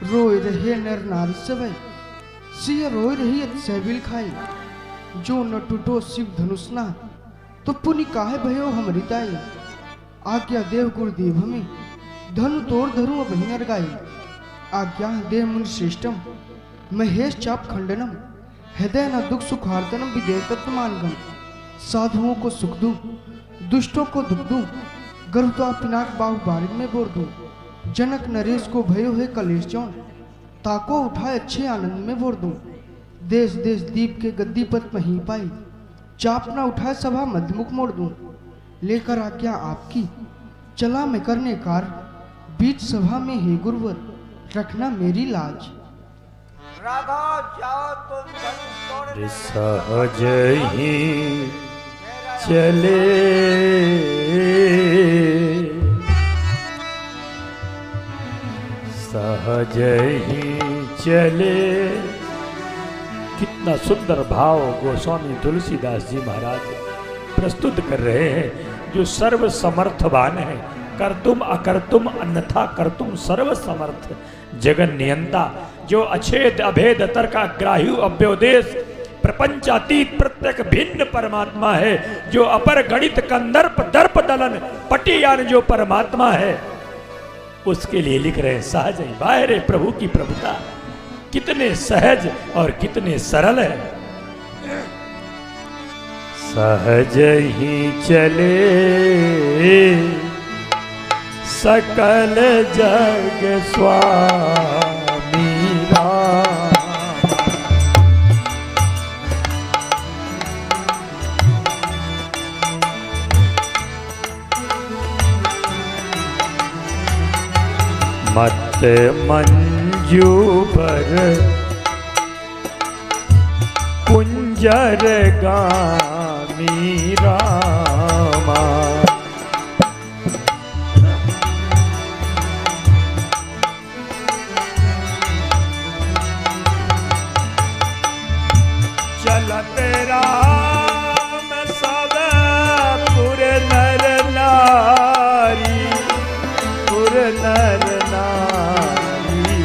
रोय रहे नर नारी सवै, सिय रोय रही सहबिल खाई। जो न टूटो शिव धनुषना, तो पुनि काहे भयो हमरी ताई। आज्ञा देव गुरुदेव हमें, धनु तोड़ धरु अब नर गाई। आज्ञा देव मुनि श्रेष्ठम, महेश चाप खंडनम। हृदय न दुख सुखार्दनम विदेह तत्वमानगम। साधुओं को सुख दूं, दुष्टों को दुख दूं, गर्भता पिनाक बाहु बारिद में बोर दूं। जनक नरेश को भयो है कलेश जौन, ताको उठाए अच्छे आनंद में बोर दूं। देश देश दीप के गद्दी पद मही पाई, चाप न उठाए सभा मध्यमुख मोड़ दूं। लेकर आज्ञा आपकी चला मैं करने कार, बीच सभा में हे गुरुवर रखना मेरी लाज। राघव जाओ तुम धनुष तोड़ने, सहज ही चले सहज ही चले। कितना सुंदर भाव गोस्वामी तुलसीदास जी महाराज प्रस्तुत कर रहे हैं। जो सर्व समर्थवान है, कर्तुम अकर्तुम अन्यथा कर्तुम सर्व समर्थ जगन नियंता, जो अछेद अभेद तर्काग्राह्य अव्योदेश प्रपंचातीत प्रत्येक भिन्न परमात्मा है, जो अपर गणित कंदर्प दर्प दलन पटियान जो परमात्मा है, उसके लिए लिख रहे हैं सहज ही बाहर प्रभु की प्रभुता। कितने सहज और कितने सरल है। सहज ही चले सकल जग स्वामी राम। मत मंजू पर कुंजर गामी रामा। चलत राम सब पुर नर नारी, पुर नर नारी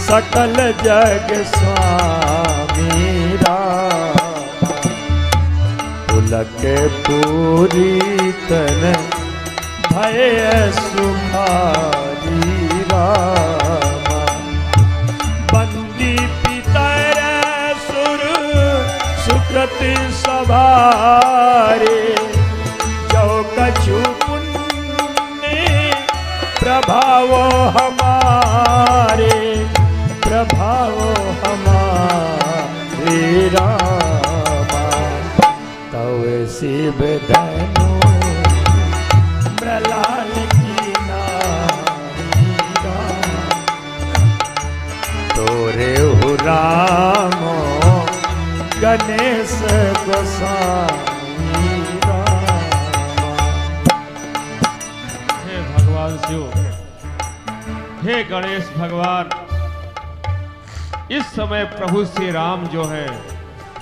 सकल जग स्वामी राम। पुलक पूरी तन भय सुखारी रामा। बंदी पितर सुर सुकृत सवारे, जो कछु पुण्य प्रभाव हमारे, प्रभाव हमारे रामा। तव शिव धनु मृलाल की नारी राम। तोरे हो राम गणेश गोसाई रामा। हे भगवान शिव, हे गणेश भगवान, इस समय प्रभु श्री राम जो है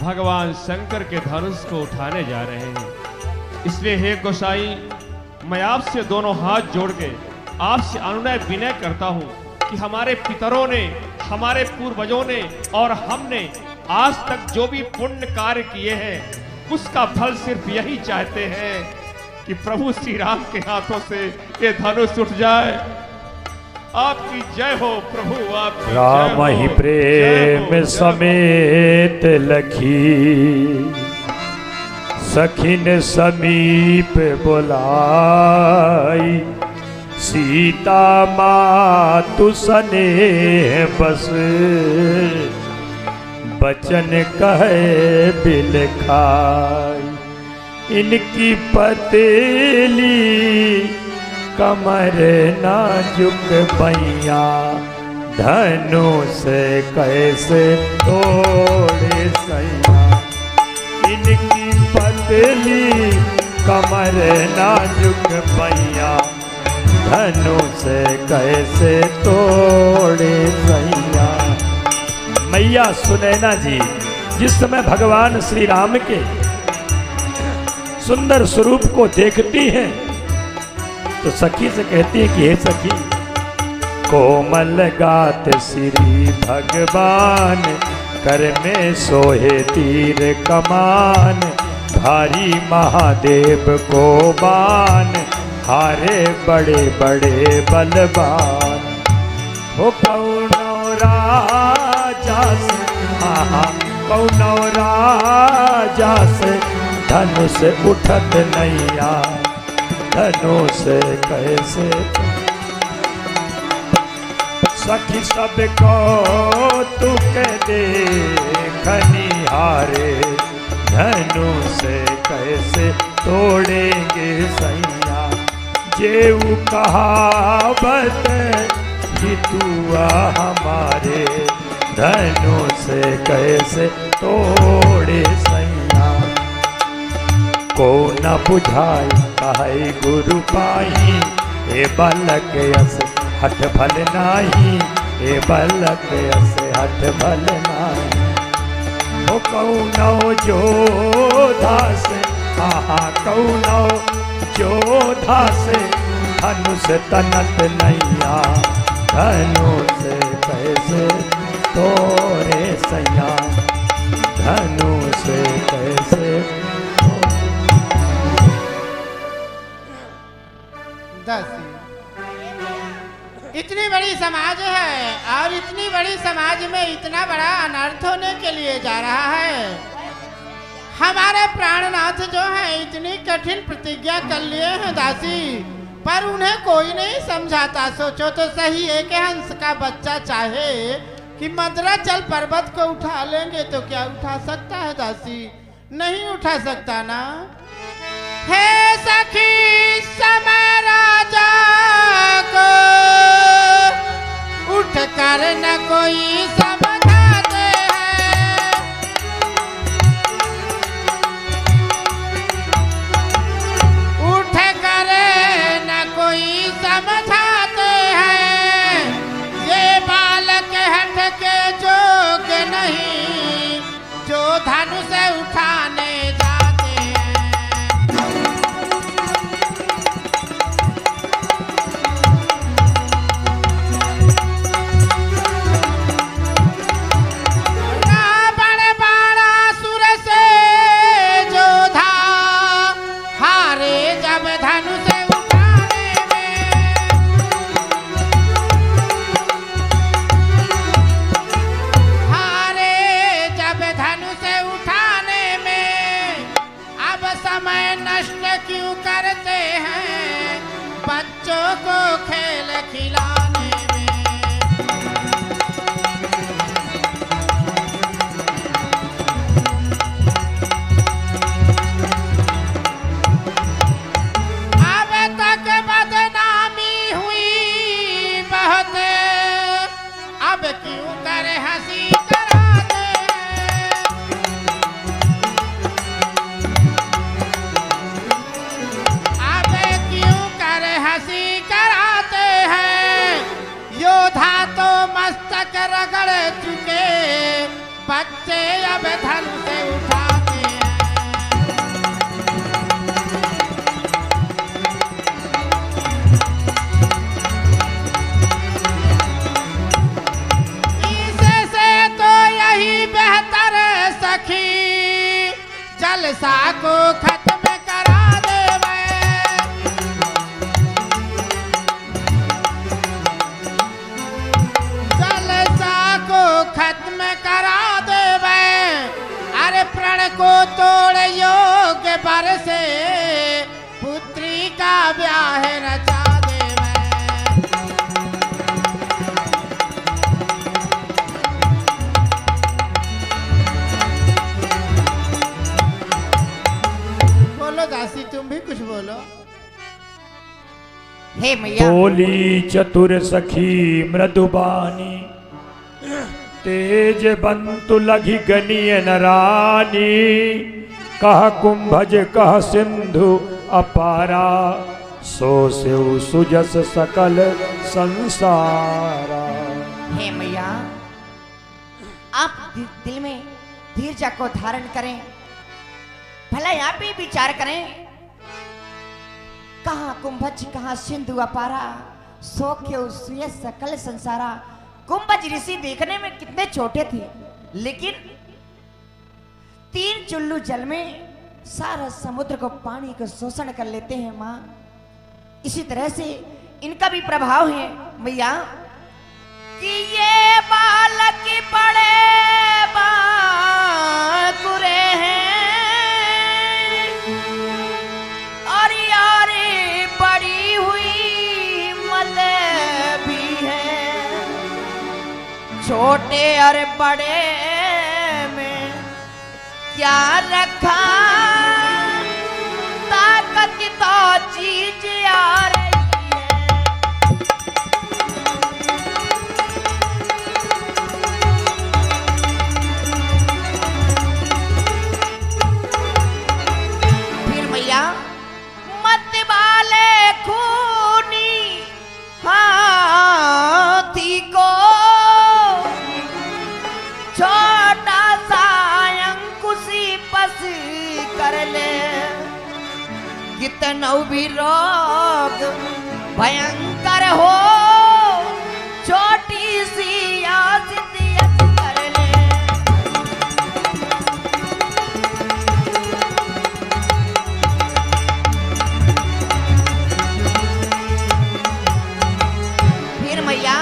भगवान शंकर के धनुष को उठाने जा रहे हैं। इसलिए हे गोसाई, मैं आपसे दोनों हाथ जोड़ के आपसे अनुनय विनय करता हूँ कि हमारे पितरों ने, हमारे पूर्वजों ने और हमने आज तक जो भी पुण्य कार्य किए हैं, उसका फल सिर्फ यही चाहते हैं कि प्रभु श्री राम के हाथों से ये धनुष उठ जाए। आपकी जय हो प्रभु, आपकी राम ही प्रेम समेत लखी, सखिन समीप बुलाई। सीता मातु स्नेह बस, बचन कहे बिल खाई। इनकी पतेली कमर नाजुक पैया, धनुष कैसे तोड़े सैया। इनकी पतली कमर नाजुक पैया, धनुष कैसे तोड़े सैया। मैया सुनैना जी जिस समय भगवान श्री राम के सुंदर स्वरूप को देखती हैं, तो सखी से कहती है कि हे सखी, कोमल गात श्री भगवान, कर में सोहे तीर कमान, भारी महादेव को बान, हारे बड़े बड़े बलवान। हो कौनो राजा से, कौनो राजा से धनुष उठत नैया, धनुष कैसे सखी सब को तू के देखनी हारे, धनुष कैसे तोड़ेंगे सैया। जेऊ कहावत हितुआ हमारे, धनुष कैसे तोड़े सैया। को न बुझाई कहे गुरु पाई, ए बालक यस हठ भल नाही, ए बालक यस हठ भल नाही। हो कौनो जोधा से, कौनो जोधा से धनुष तनत नैया, धनुष कैसे तोरे सैया, धनुष कैसे। दासी, इतनी बड़ी समाज है और इतनी बड़ी समाज में इतना बड़ा अनर्थ होने के लिए जा रहा है। हमारे प्राणनाथ जो हैं इतनी कठिन प्रतिज्ञा कर लिए हैं दासी, पर उन्हें कोई नहीं समझाता। सोचो तो सही, एक हंस का बच्चा चाहे कि मद्राचल पर्वत को उठा लेंगे तो क्या उठा सकता है दासी? नहीं उठा सकता ना। हे सखी समय राजा को उठ कर न कोई समझाते हैं, उठ कर न कोई समझाते हैं। ये बालक हट के जोग नहीं, जो धनुष उठाने जाते हैं। रावण बाणासुर से जोधा हारे जब धनुष उठाने में, हारे जब धनुष उठाने में। अब समय नष्ट क्यों करते हैं बच्चों को खेल खिलाने में। अब तक बदनामी हुई बहुत, अब क्यों कर हंसी कराते हैं। अब क्यों कर हंसी कराते हैं। योद्धा तो मस्तक रगड़ चुके, बच्चे अब धनुष उठाते हैं। इससे तो यही बेहतर सखी जलसा को खत्म करा देवे। जलसा को खत्म करा देवे। अरे प्रण को तोड़ योग बर से पुत्री का ब्याह रचा देवे। बोलो दासी, तुम भी कुछ बोलो। हे मैया। बोली चतुर सखी मृदुबानी, तेज बंतु लघि गनीय नरानी। कह कुंभज कह सिंधु अपारा, सो शिव सुजस सकल संसारा। हे मैया, आप दिल में धीरज को धारण करें, भला आप भी विचार करें। कहाँ कुंभज कहाँ सिंधु अपारा, सौख्य उससे सकल संसारा। कुंभज ऋषि देखने में कितने छोटे थे, लेकिन 3 चुल्लू जल में सारा समुद्र को पानी को शोषण कर लेते हैं माँ। इसी तरह से इनका भी प्रभाव है मैया कि ये बालक बड़े बाकुरे हैं और यारे बड़ी हुई मत भी है। छोटे और बड़े में क्या रखा, ताकत तो चीज आ रही है। फिर भैया मत वाले खूनी हाथी को छोटा सा अंकुशी पस कर ले। कितना भी रोग भयंकर हो, छोटी सी आसियत कर ले। फिर मैया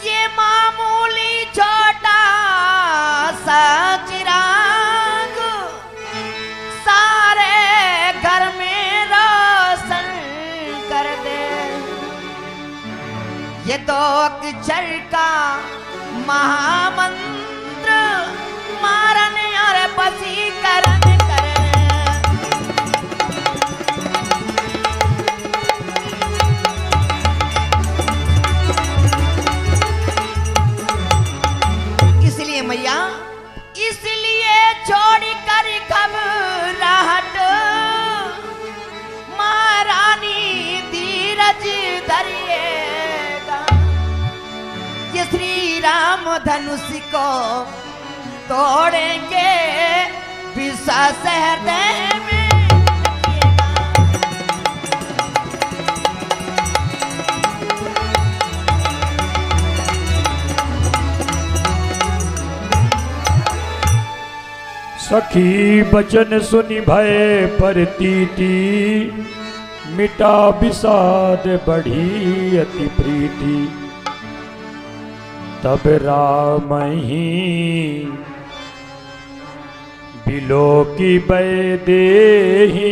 ये मामूली छोटा सा चिराग सारे घर में रोशन कर दे। ये तो अक्षर का महामंत्र मारन और वशीकरण करे। इसलिए मैया, इसलिए छोड़ कर घबराहट महारानी धीरज धरिएगा। ये श्री राम धनुष को तोड़ेंगे विश्वास हृदय में रखिएगा। सखी बचन सुनि भय परतीति, मिटा विषाद बढ़ी अति प्रीति। तब राम ही बिलो की बैदेही,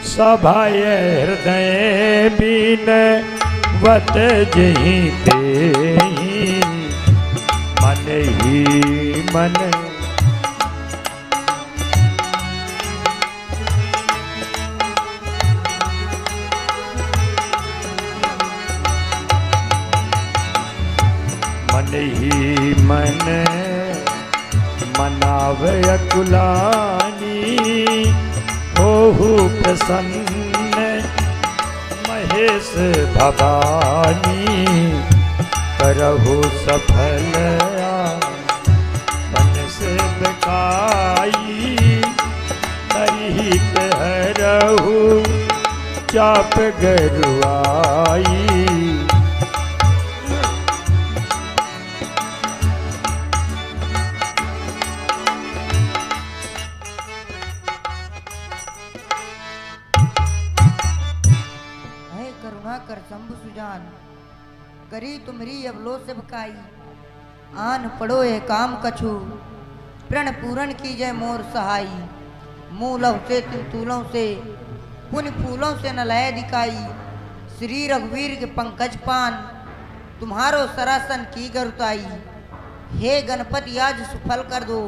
सभाय हृदय बीन वत जही तेहि। मन ही मन मन ही मन मनाव अकुलानी। होहु प्रसन्न महेश भवानी, करहु सफल मन से बेकाई। तरी हरहु चाप गरुआई। कर शंभु सुजान, करी तुमरी अवलो से बकाई। आन पड़ो ये काम कछु, प्रण पूरण की जय मोर सहाई। मूलव से तुलतूलों से पुन फूलों से न लय दिखाई। श्री रघुवीर के पंकज पान, तुम्हारो सरासन की गरुताई। हे गणपति आज सुफल कर दो,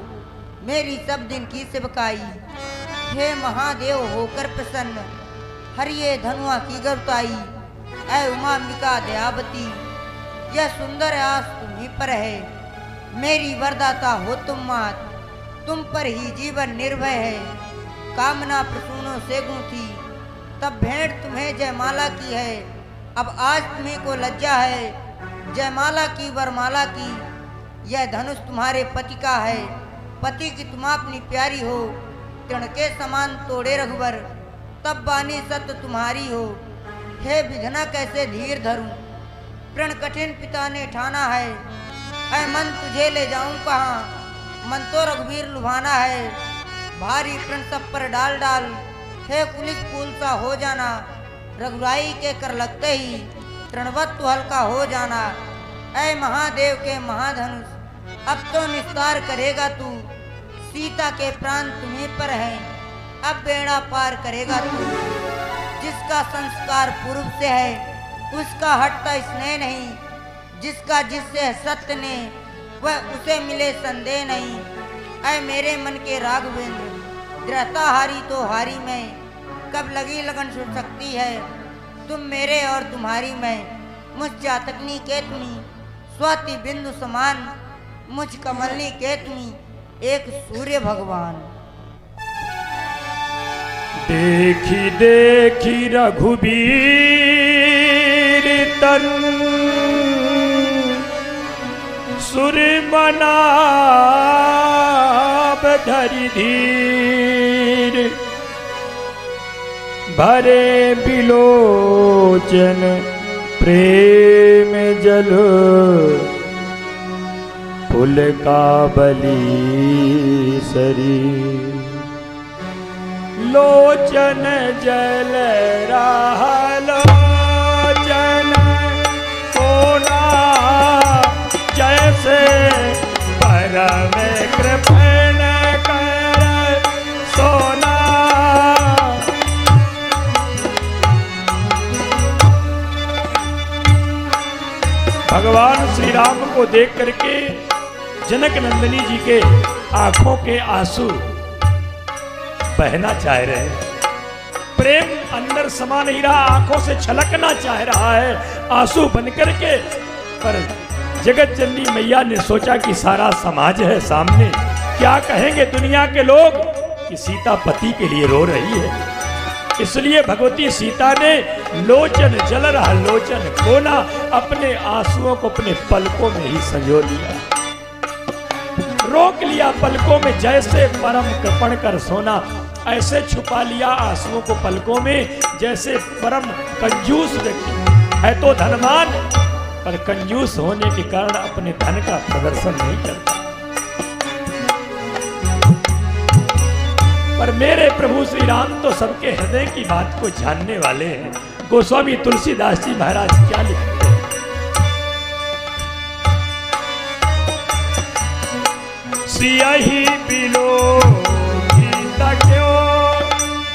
मेरी सब दिन की सेवकाई। हे महादेव होकर प्रसन्न, हरिये धनुआ की गरुताई। ऐ उमाम्बिका दयावती, यह सुंदर आस तुम्ही पर है। मेरी वरदाता हो तुम मात, तुम पर ही जीवन निर्भय है। कामना प्रसूनों से गूंथी, तब भेंट तुम्हें जयमाला की है। अब आज तुम्हें को लज्जा है, जयमाला की वरमाला की। यह धनुष तुम्हारे पति का है, पति की तुम अपनी प्यारी हो। तृण के समान तोड़े रघुवर, तब बानी सत्य तुम्हारी हो। हे विधना कैसे धीर धरूं, प्रण कठिन पिता ने ठाना है। ऐ मन तुझे ले जाऊं कहाँ, मन तो रघुवीर लुभाना है। भारी प्रण सब पर डाल डाल, हे पुलिस फूल सा हो जाना। रघुराई के कर लगते ही तृणवत तू हल्का हो जाना। ऐ महादेव के महाधनुष, अब तो निस्तार करेगा तू। सीता के प्राण तुम्हीं पर हैं, अब बेड़ा पार करेगा तू। जिसका संस्कार पूर्व से है, उसका हटता स्नेह नहीं। जिसका जिससे है सत्य ने, वह उसे मिले संदेह नहीं। ऐ मेरे मन के राघवेंद्र, दृढ़ता हारी तो हारी मैं। कब लगी लगन सुन सकती है, तुम मेरे और तुम्हारी मैं। मुझ जातकनी के तुनी, स्वाति बिंदु समान। मुझ कमलनी के तुनी, एक सूर्य भगवान। देखी देखी रघुबीर तन, सुर मना धरि धीर। भरे बिलोचन प्रेम जल, फूल का बली शरीर। लोचन जल रहा लोचन कोना, जैसे परम कृपण कर सोना। भगवान श्री राम को देख करके जनक नंदिनी जी के आंखों के आंसू बहना चाह रहे हैं। प्रेम अंदर समा नहीं रहा, आंखों से छलकना चाह रहा है आंसू बनकर के। पर जगत जननी मैया ने सोचा कि सारा समाज है सामने, क्या कहेंगे दुनिया के लोग कि सीता पति के लिए रो रही है। इसलिए भगवती सीता ने लोचन जल रहा लोचन कोना, अपने आंसुओं को अपने पलकों में ही संजो लिया, रोक लिया पलकों में। जैसे परम कृपण कर सोना, ऐसे छुपा लिया आंसुओं को पलकों में, जैसे परम कंजूस व्यक्ति है तो धनवान, पर कंजूस होने के कारण अपने धन का प्रदर्शन नहीं करता। पर मेरे प्रभु श्री राम तो सबके हृदय की बात को जानने वाले हैं। गोस्वामी तुलसीदास जी महाराज क्या लिखते हैं? सियाही बिलो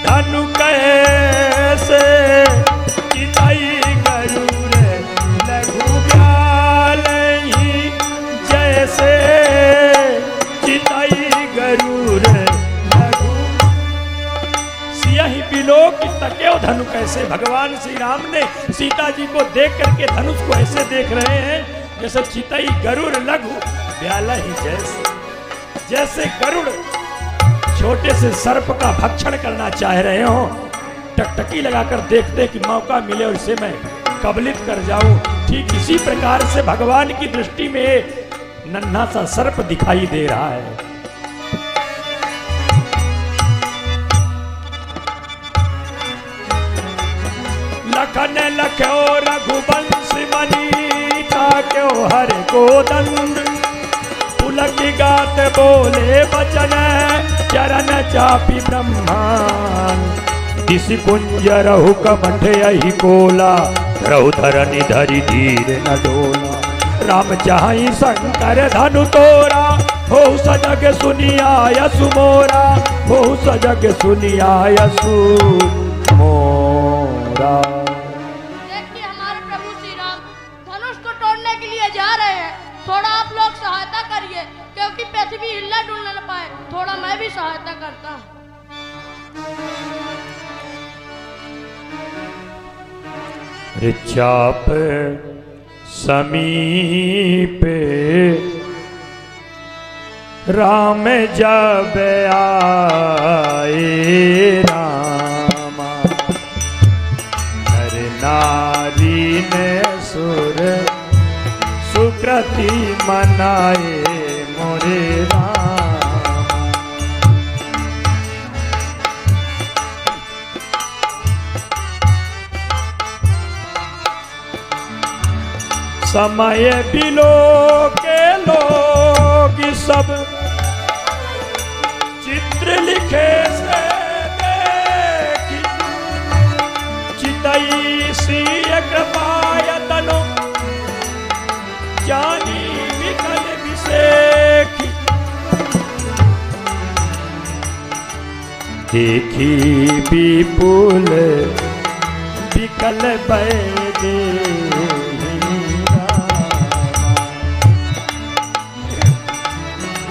धनु कैसे चिताई गरुड़ लघु ब्यालही, जैसे चिताई गरुड़ लघु। सियाही बिलो की तक्यो धनु कैसे। भगवान श्री राम ने सीता जी को देख करके धनुष को ऐसे देख रहे हैं जैसे चिताई गरुड़ लघु ब्यालही, जैसे गरुड़ छोटे से सर्प का भक्षण करना चाह रहे हो, टकटकी लगाकर देखते कि मौका मिले और इसे मैं कबलित कर जाऊं। ठीक इसी प्रकार से भगवान की दृष्टि में नन्हा सा सर्प दिखाई दे रहा है। लखन लख्यो रघुवंश मनी, ताक्यो हर को दंड। पुलकी गात बोले बचन, चरण चापी ब्रह्मान। दिस कुंज रहु कमठ यही कोला, रहु धरनि धरि धीर न डोला। राम चाहि शंकर धनु तोरा, हो सजग सुनिया यसु मोरा। हो सजग सुनिया यसु मोरा। देखिए हमारे प्रभु श्री राम धनुष को तोड़ने के लिए जा रहे हैं। थोड़ा आप लोग सहायता करिए, क्योंकि पृथ्वी हिलना डुलना न पाए। थोड़ा मैं भी सहायता करता हूँ। चाप समीप राम जब आए रामा, नर नारी ने सुर सुकृति मनाए मोरे राम। समय बिलो के लोग सब चित्र लिखे से देखी, चितई सी कृपायतनो जानी विकल विसेखी, देखी विपुल विकल बैदे।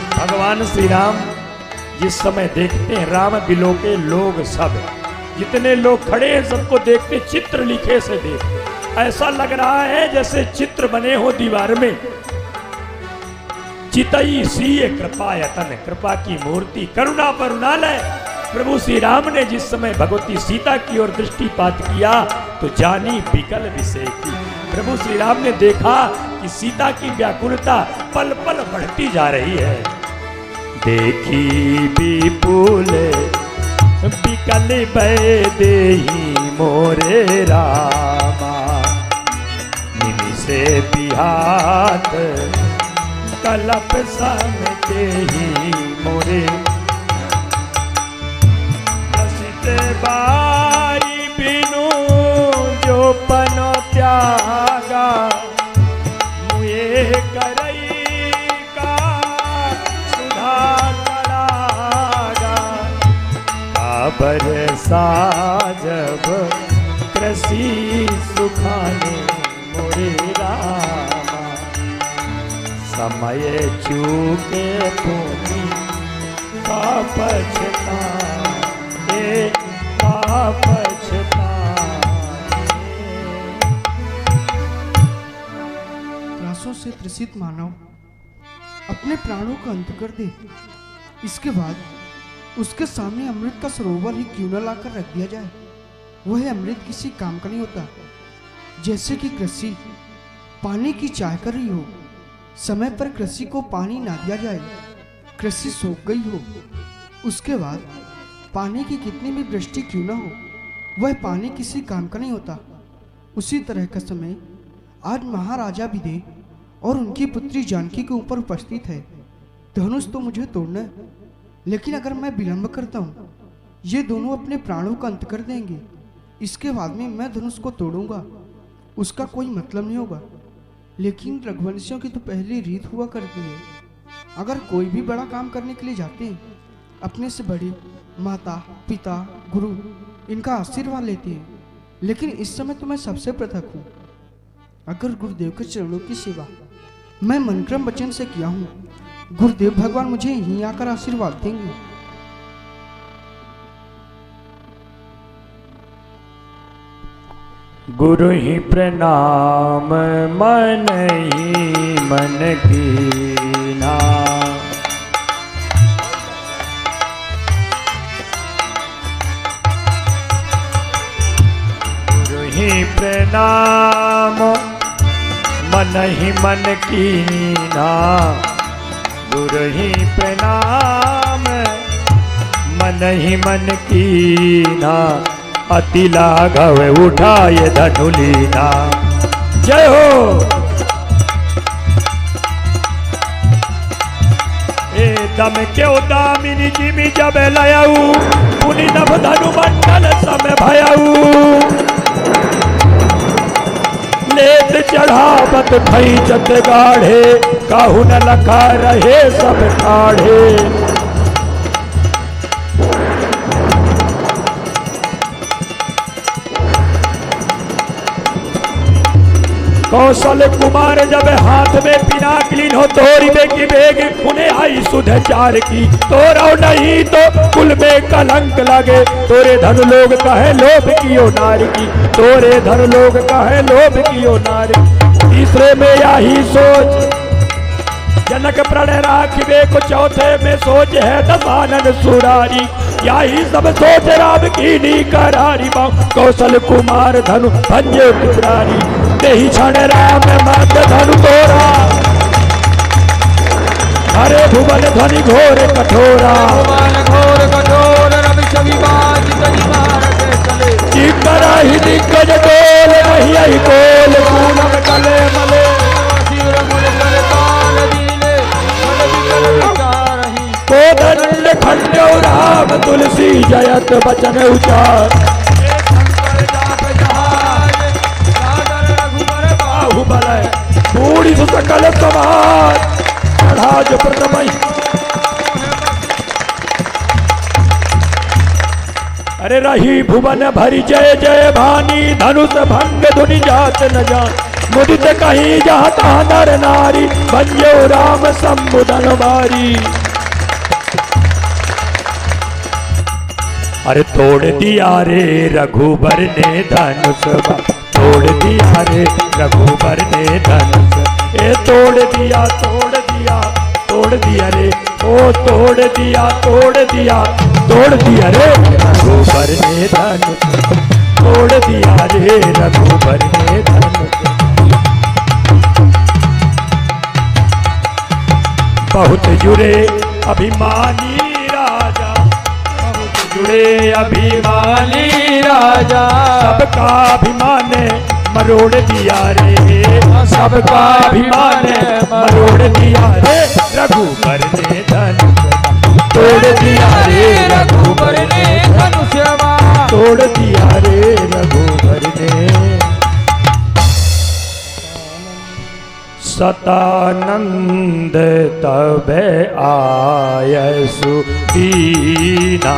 भगवान श्री राम जिस समय देखते हैं राम बिलो के लोग सब, जितने लोग खड़े हैं सबको देखते, चित्र लिखे से देखते, ऐसा लग रहा है जैसे चित्र बने हो दीवार में। चितई सी कृपायतन, कृपा की मूर्ति, करुणा करुणालय प्रभु श्री राम ने जिस समय भगवती सीता की ओर दृष्टिपात किया तो जानी विकल विसेखी। प्रभु श्री राम ने देखा कि सीता की व्याकुलता पल पल बढ़ती जा रही है। देखी विपुल विकल बैदेही मोरे रामा, निमिषे बिहात कलप समते ही मोरे, बारी बिनु जो पनो त्यागा, मुए करई का सुधा करागा, काबर साजब कृषि सुखाने मोरे रामा, समय चूके भूमि का पछताने, त्रासों से त्रसित मानव अपने प्राणों का अंत कर दे, इसके बाद उसके सामने अमृत का सरोवर ही क्यों न लाकर रख दिया जाए। वह अमृत किसी काम का नहीं होता। जैसे कि कृषि पानी की चाह कर रही हो, समय पर कृषि को पानी ना दिया जाए, कृषि सूख गई हो, उसके बाद पानी की कितनी भी वृष्टि क्यों न हो, वह पानी किसी काम का नहीं होता। उसी तरह का समय आज महाराजा विदेह और उनकी पुत्री जानकी के ऊपर उपस्थित है। धनुष तो मुझे तोड़ना है, लेकिन अगर मैं विलंब करता हूँ ये दोनों अपने प्राणों का अंत कर देंगे। इसके बाद में मैं धनुष को तोड़ूंगा, उसका कोई मतलब नहीं होगा। लेकिन रघुवंशियों की तो पहली रीत हुआ करती है, अगर कोई भी बड़ा काम करने के लिए जाते हैं अपने से बड़े माता पिता गुरु इनका आशीर्वाद लेते हैं। लेकिन इस समय तो मैं सबसे पृथक हूँ। अगर गुरुदेव के चरणों की सेवा मैं मनक्रम वचन से किया हूँ, गुरुदेव भगवान मुझे यहीं आकर आशीर्वाद देंगे। गुरु ही प्रणाम मन ही मन कीना, गुरु ही प्रणाम मन ही मन कीना, गुरु ही प्रणाम मन ही मन कीना, अति लाघव उठाए धनुलीना। जय हो। ए दम क्यों दामिनी जिमी जब लयाऊ, पुनि नभ धनु मंडल सम भयाऊ, लेत चढ़ावत खैचत गाढ़े, काहू न लखा रहे सब ठाढ़े। कौशल कुमार जब हाथ में पिनाकिलीन हो, तोरी में की बेग उन्हें आई सुध चार की, तोरा नहीं तो कुल में कलंक लगे, तोरे धन लोग कहे लोभ कियो नार की, तोरे धन लोग कहे लोभ कियो नार की। तीसरे में यही सोच जनक प्रण राखिबे को, चौथे में सोच है दशानन सुरारी, यही सब सोच राम की नी करारी। कौशल कुमार धनु भंजे पुत्रारी, देहि क्षण राम मत धनु तोरा, हरे भुवन ध्वनि घोर कठोरा, घोर कठोर रवि छवि बाज तनि मारते चले, चिकरा ही दिग्गज डोल नहीं कोल, पूनम कले मले। तुलसी जयत बचन उचार। हे शंकर जाप जहाज, सादर रघुबर बाहुबल बूढ़ी सकल समाज, चढ़ा जो प्रथम। अरे रही भुवन भरी जय जय भानी, धनुष भंग धुनि जात न जान। मुदित कहीं जहाँ तहाँ नर नारी, भंजो राम संबुधन बारी। अरे तोड़ दिया रे रघुबर ने धनुष, तोड़ दिया रे रघुबर ने धनुष। ए तोड़ दिया तोड़ दिया तोड़ दिया रे, ओ तोड़ दिया तोड़ दिया तोड़ दिया रे रघुबर ने धनुष, तोड़ दिया रे रघुबर ने धनुष। बहुत जुड़े अभिमानी राजा, बहुत जुड़े अभिमानी राजा, सबका अभिमान मरोड़ दिया रे, सबका अभिमान मरोड़ दिया रे रघुबर ने धनुष, तोड़ दिया रे रघुबर ने धनुष, तोड़ दिया रे रघुबर ने। सतानंद तब आयसु दीना,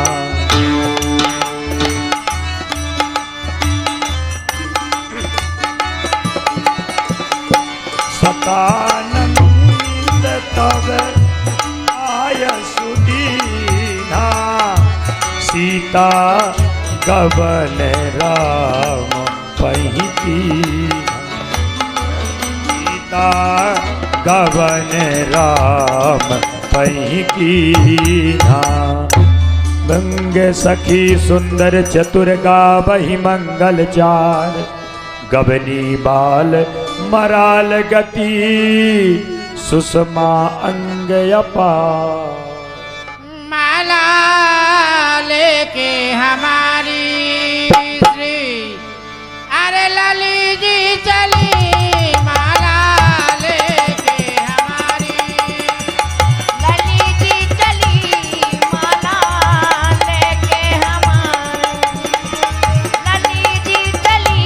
सतानंद तब आयसु दीना, सीता गवन राम पहिकीना, सीता गवन राम पहिकीना। गंग सखी सुंदर चतुर गावहि मंगल चार, गबनी बाल मराल गति, सुषमा अंग अपार। माला लेके हमारी श्री अरे लली जी चली, माला लेके हमारी लली जी चली, माला लेके हमारी लली जी चली।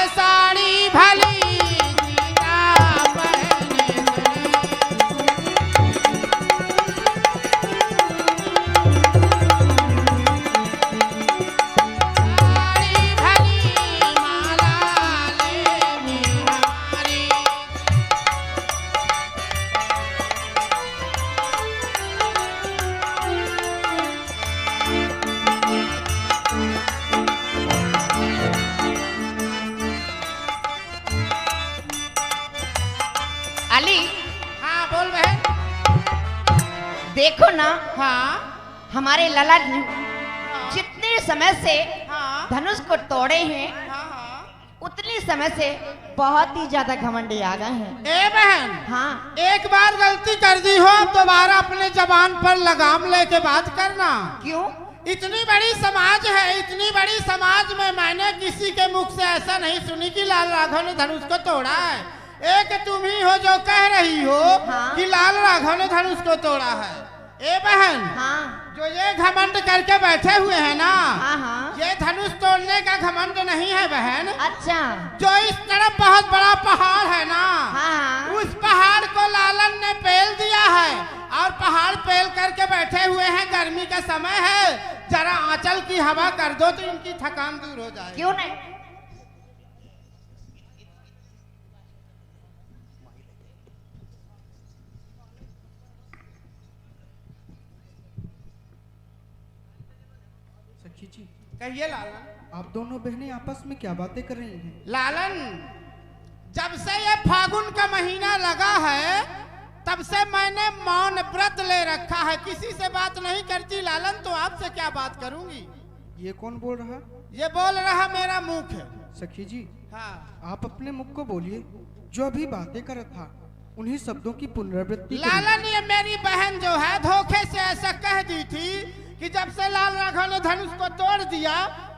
साड़ी भली सीता पहने साड़ी भली माला लेनी हमारी अली, हाँ बोल बहन। देखो ना, हाँ हमारे लला ने जितने समय से हाँ धनुष को तोड़े हैं, हाँ हाँ। उतने समय से बहुत ही ज्यादा घमंडी आ गए हैं। ए बहन, हाँ, एक बार गलती कर दी हो, अब दोबारा अपने जबान पर लगाम लेके बात करना। क्यों? इतनी बड़ी समाज है, इतनी बड़ी समाज में मैंने किसी के मुख से ऐसा नहीं सुनी कि लाल राघव ने धनुष को तोड़ा है। एक तुम ही हो जो कह रही हो हाँ। कि लाल राघव ने धनुष को तोड़ा है। ए बहन, हाँ, जो ये घमंड करके बैठे हुए हैं ना, हाँ, हाँ। ये धनुष तोड़ने का घमंड नहीं है बहन। अच्छा, जो इस तरफ बहुत बड़ा पहाड़ है ना, हाँ, उस पहाड़ को लालन ने पेल दिया है और पहाड़ पेल करके बैठे हुए हैं। गर्मी का समय है, जरा आंचल की हवा कर दो तो इनकी थकान दूर हो जाए। क्यों नहीं? सखी जी, कहिए लालन। आप दोनों बहनें आपस में क्या बातें कर रही हैं? लालन, जब से ये फागुन का महीना लगा है तब से मैंने मौन व्रत ले रखा है, किसी से बात नहीं करती लालन, तो आपसे क्या बात करूंगी। ये कौन बोल रहा? ये बोल रहा मेरा मुख है। सखी जी, हाँ आप अपने मुख को बोलिए। जो अभी बातें कर रहा था उन्हीं शब्दों की पुनरावृत्ति करिए। लालन, ये मेरी बहन जो है धोखे से ऐसा कह दी थी कि जब से लाल राघव ने धनुष को तोड़ दिया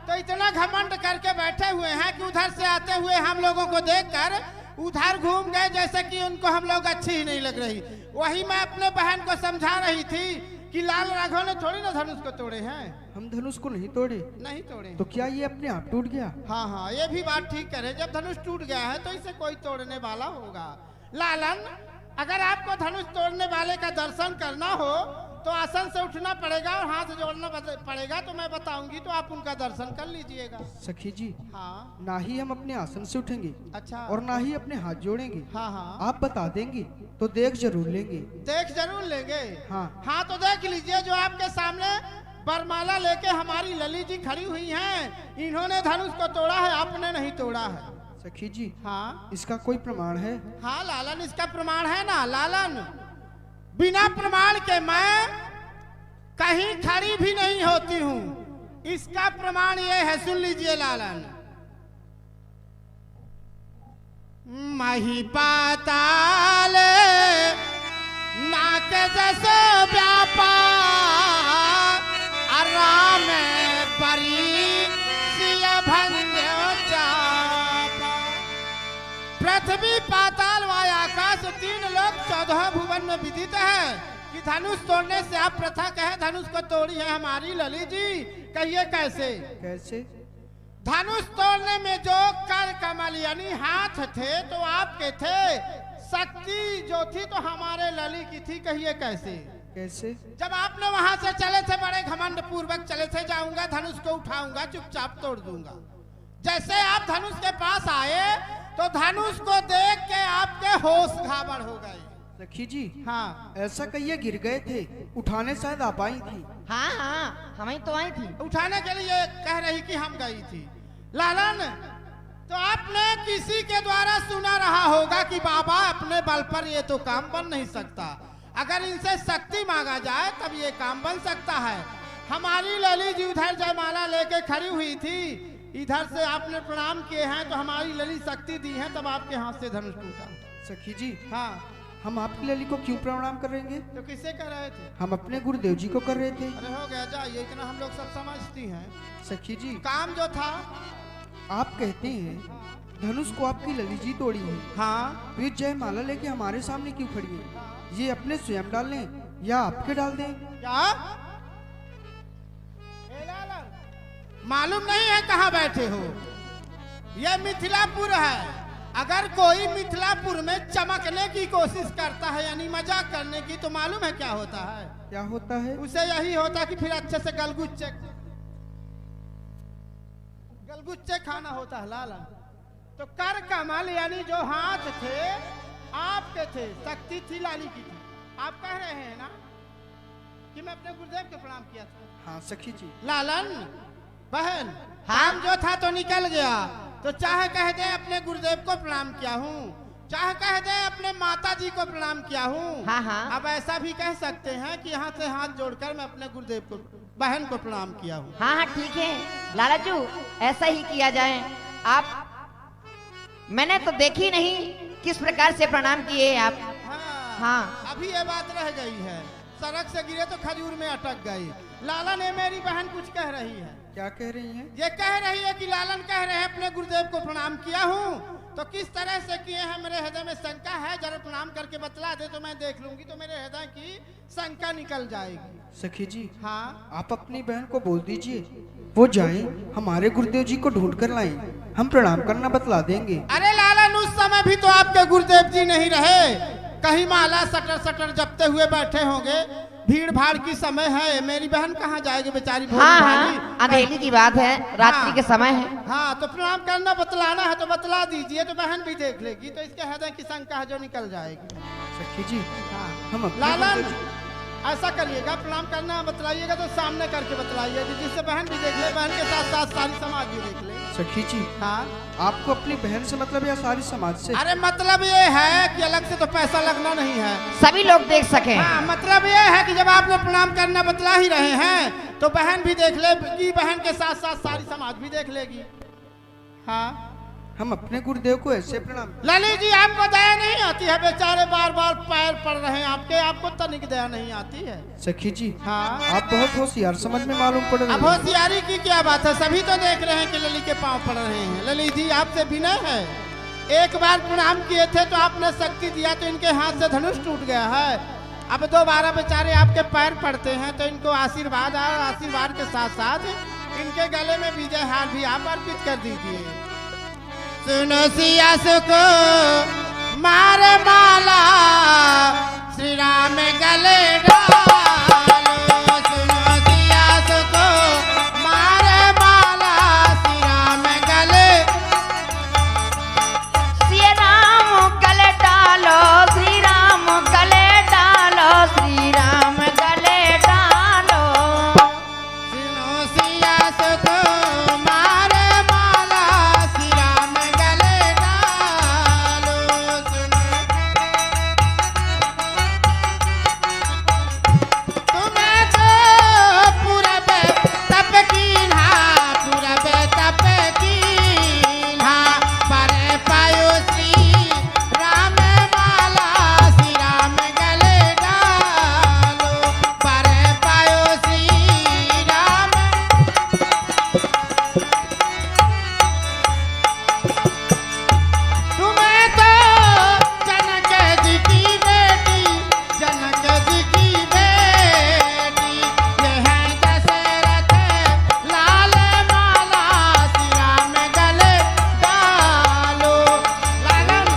तो इतना घमंड करके बैठे हुए हैं कि उधर से आते हुए हम लोगों को देखकर उधर घूम गए, जैसे कि उनको हम लोग अच्छी ही नहीं लग रही। वही मैं अपने बहन को समझा रही थी कि लाल राघव ने थोड़ी ना धनुष को तोड़े हैं। हम धनुष को नहीं तोड़े। नहीं तोड़े तो क्या ये अपने आप टूट गया? हाँ हाँ, ये भी बात ठीक करे। जब धनुष टूट गया है तो इसे कोई तोड़ने वाला होगा। लालन, अगर आपको धनुष तोड़ने वाले का दर्शन करना हो तो आसन से उठना पड़ेगा और हाथ जोड़ना पड़ेगा, तो मैं बताऊंगी तो आप उनका दर्शन कर लीजिएगा। सखी जी, हाँ ना ही हम अपने आसन से उठेंगे अच्छा, और ना ही अपने हाथ जोड़ेंगे। हाँ हाँ, आप बता देंगे तो देख जरूर लेंगे। देख जरूर लेंगे। हाँ हाँ, तो देख लीजिए, जो आपके सामने बरमाला लेके हमारी लली जी खड़ी हुई हैं, इन्होंने धनुष को तोड़ा है, आपने नहीं तोड़ा है। सखी जी, हाँ इसका कोई प्रमाण है? हाँ लालन, इसका प्रमाण है ना लालन। बिना प्रमाण के मैं कहीं खड़ी भी नहीं होती हूँ। इसका प्रमाण ये है, सुन लीजिए लालन। मही पाताल नाक जसो व्यापार आराम परी सिय भंजो चापा। पृथ्वी पाताल व आकाश, तीन लोक 14 भुवन में विदित है कि धनुष तोड़ने से आप प्रथा कहे धनुष को तोड़ी है हमारी लली जी। कहिए कैसे? कैसे? धनुष तोड़ने में जो कर कमल यानी हाथ थे तो आपके थे, शक्ति जो थी तो हमारे लली की थी। कहिए कैसे? कैसे? जब आपने वहां से चले थे, बड़े घमंड पूर्वक चले थे, जाऊंगा धनुष को उठाऊंगा, चुपचाप तोड़ दूंगा। जैसे आप धनुष के पास आए तो धनुष को देख के आपके होश घाबड़ हो गए। सखी जी, हाँ, ऐसा कहिए गिर गए थे, उठाने शायद आप आई थी। हाँ हाँ, हम ही तो आई थी। उठाने के लिए कह रही कि हम गई थी। लालन, तो आपने किसी के द्वारा सुना रहा होगा कि बाबा अपने बल पर ये तो काम बन नहीं सकता, अगर इनसे शक्ति मांगा जाए तब ये काम बन सकता है। हमारी लली जी उधर जयमाला लेके खड़ी हुई थी, इधर से आपने प्रणाम किए हैं तो हमारी लली शक्ति दी है, तब आपके हाथ से धनुष टूटा। सखी जी, हाँ, हम आपकी लली को क्यों प्रणाम कर रहे हैं? तो किससे कर रहे थे? हम अपने गुरुदेव जी को कर रहे थे। अरे हो गया, जाइए, इतना हम लोग सब समझती हैं। सखी जी, काम जो था, आप कहते हैं धनुष को आपकी लली जी तोड़ी है, हाँ, फिर जयमाला लेके हमारे सामने क्यों खड़ी है? ये अपने स्वयं डाल लें या आपके डाल दें? क्या? ए लालन, मालूम नहीं है कहाँ बैठे हो? ये मिथिलापुर है। अगर कोई मिथिलापुर में चमकने की कोशिश करता है यानी मजाक करने की, तो मालूम है क्या होता है? क्या होता है? उसे यही होता कि फिर अच्छे से गलगुच्चे खाना होता है लाला। तो कर कमल यानी जो हाथ थे आपके थे, शक्ति थी लाली की थी। आप कह रहे हैं ना कि मैं अपने गुरुदेव को प्रणाम किया था। हाँ सखी जी। लालन बहन, काम जो था तो निकल गया, तो चाहे कह दे अपने गुरुदेव को प्रणाम किया हूँ, चाहे कह दे अपने माता जी को प्रणाम किया हूँ। हाँ हाँ। अब ऐसा भी कह सकते हैं कि यहाँ से हाथ जोड़कर मैं अपने गुरुदेव को, बहन को प्रणाम किया हूँ। हाँ हाँ ठीक है लालाजू, ऐसा ही किया जाए। आप मैंने तो देखी नहीं किस प्रकार से प्रणाम किए आप। हाँ। अभी ये बात रह गई है, सड़क से गिरे तो खजूर में अटक गई। लालन ने मेरी बहन कुछ कह रही है। क्या कह रही हैं? ये कह रही है कि लालन कह रहे हैं अपने गुरुदेव को प्रणाम किया हूँ, तो किस तरह से किए हैं मेरे हृदय में शंका है, जरा प्रणाम करके बतला दे तो मैं देख लूंगी, तो मेरे हृदय की शंका निकल जाएगी। सखी जी। हाँ। आप अपनी बहन को बोल दीजिए, वो जाएं हमारे गुरुदेव जी को ढूंढ कर लाएं, हम प्रणाम करना बतला देंगे। अरे लालन, उस समय भी तो आपके गुरुदेव जी नहीं रहे, कहीं माला सटर सटर जपते हुए बैठे होंगे। भीड़ भाड़ की समय है, मेरी बहन कहाँ जाएगी बेचारी? हाँ हाँ, अंधेरी की बात है, रात्रि हाँ, के समय है। हाँ, तो प्रणाम करना बतलाना है तो बतला दीजिए, तो बहन भी देख लेगी, तो इसके हृदय की शंका है जो निकल जाएगी। सखी जी। हाँ। हम अपने लालन गुरुदेव जी- ऐसा करिएगा, प्रणाम करना बतलाइएगा तो सामने करके बतलाइएगा, जिससे बहन भी देख ले, बहन के साथ साथ सारी समाज भी देख ले। सखी जी। हाँ। आपको अपनी बहन से मतलब या सारी समाज से? अरे मतलब ये है कि अलग से तो पैसा लगना नहीं है, सभी लोग देख सके। हाँ, मतलब ये है कि जब आप लोग प्रणाम करना बतला ही रहे हैं तो बहन भी देख लेगी, बहन के साथ साथ सारी समाज भी देख लेगी। हाँ। हम अपने गुरुदेव को ऐसे प्रणाम। ललित जी, आपको दया नहीं आती है? बेचारे बार बार पैर पड़ रहे हैं आपके, आपको तनिक दया नहीं आती है? सखी जी। हाँ। आप बहुत होशियार समझ में मालूम पड़ रहे अब हैं। होशियारी की क्या बात है, सभी तो देख रहे हैं कि ललित के पांव पड़ रहे हैं। ललित जी, आपसे विनय है, एक बार प्रणाम किए थे तो आपने शक्ति दिया तो इनके हाथ से धनुष टूट गया है। अब दोबारा बेचारे आपके पैर पड़ते हैं तो इनको आशीर्वाद, और आशीर्वाद के साथ साथ इनके गले में विजय हार भी आप अर्पित कर दीजिए। सुनो सिया सुको मार माला, श्री राम गले डालो। सुनो सिया सुको मार माला, श्री राम गले। श्री राम गले डालो, श्री राम गले डालो, श्री राम गले डालो। सुनो सिया सुको मार माला, श्री राम गले डालो। सुनो तुम्हें तो पूरब तप कीन्हा, पूरब तप कीन्हा, पर पायो श्री राम माला, श्री राम गले डालो। पर पायो श्री राम। तुम्हें तो जनक जी की बेटी, जनक जी की बेटी, ये है दशरथ लाल माला, श्री राम गले डालो। लालन,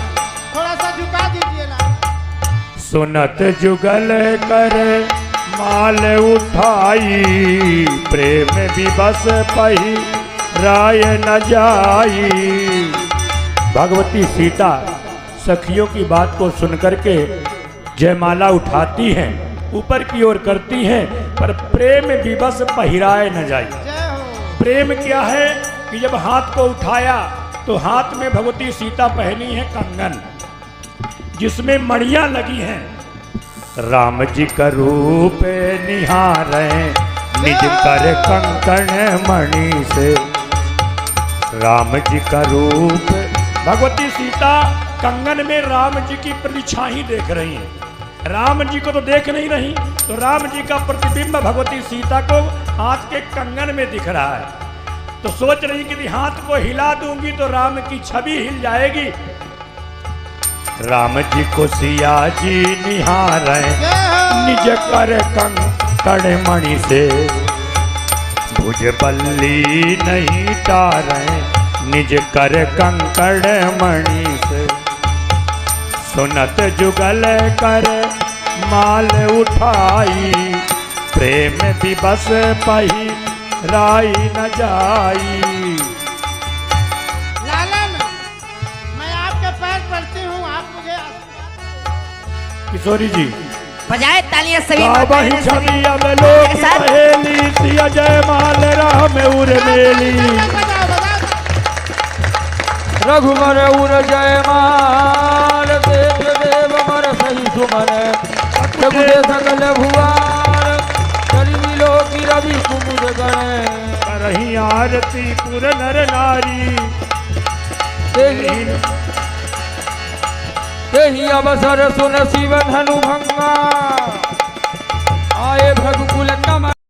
थोड़ा सा झुका दीजिए लालन। सुनत जुगल कर माल उठाई, प्रेम विवश पही राय न जाई। भगवती सीता सखियों की बात को सुनकर के जयमाला उठाती हैं, ऊपर की ओर करती हैं, पर प्रेम विवश पहिराए न जाई। जय हो। प्रेम क्या है कि जब हाथ को उठाया तो हाथ में भगवती सीता पहनी है कंगन, जिसमें मणियां लगी हैं। राम जी का रूप निहारे निज कर कंकण मणि से। राम जी का रूप, भगवती सीता कंगन में राम जी की प्रतिछाई देख रही हैं। राम जी को तो देख नहीं रही, तो राम जी का प्रतिबिंब भगवती सीता को हाथ के कंगन में दिख रहा है। तो सोच रही कि हाथ को हिला दूंगी तो राम की छवि हिल जाएगी। राम जी को सिया जी निहारे निज कर कंकण मणि से। भुज बल्ली नहीं तारे निज कर कंकड़ मणि से सुनत जुगल कर माल उठाई प्रेम दिवस पही राई न जाई। लालन, मैं आपके पैर पड़ती हूँ, आप मुझे किशोरी जी बजाए तालियां सभी वही माताएं, छवि सभी अब लोक एक साथ। सहेली सिया जय माल राम उर मेली। बजाओ बजाओ। रघुवर उर जय माल देव देव मर सही सुमन रघुदे सकल भुआर करी लोकी रवि कुमुद गण करही आरती पुर नर नारी यही अवसर सुन शिव धनु भंग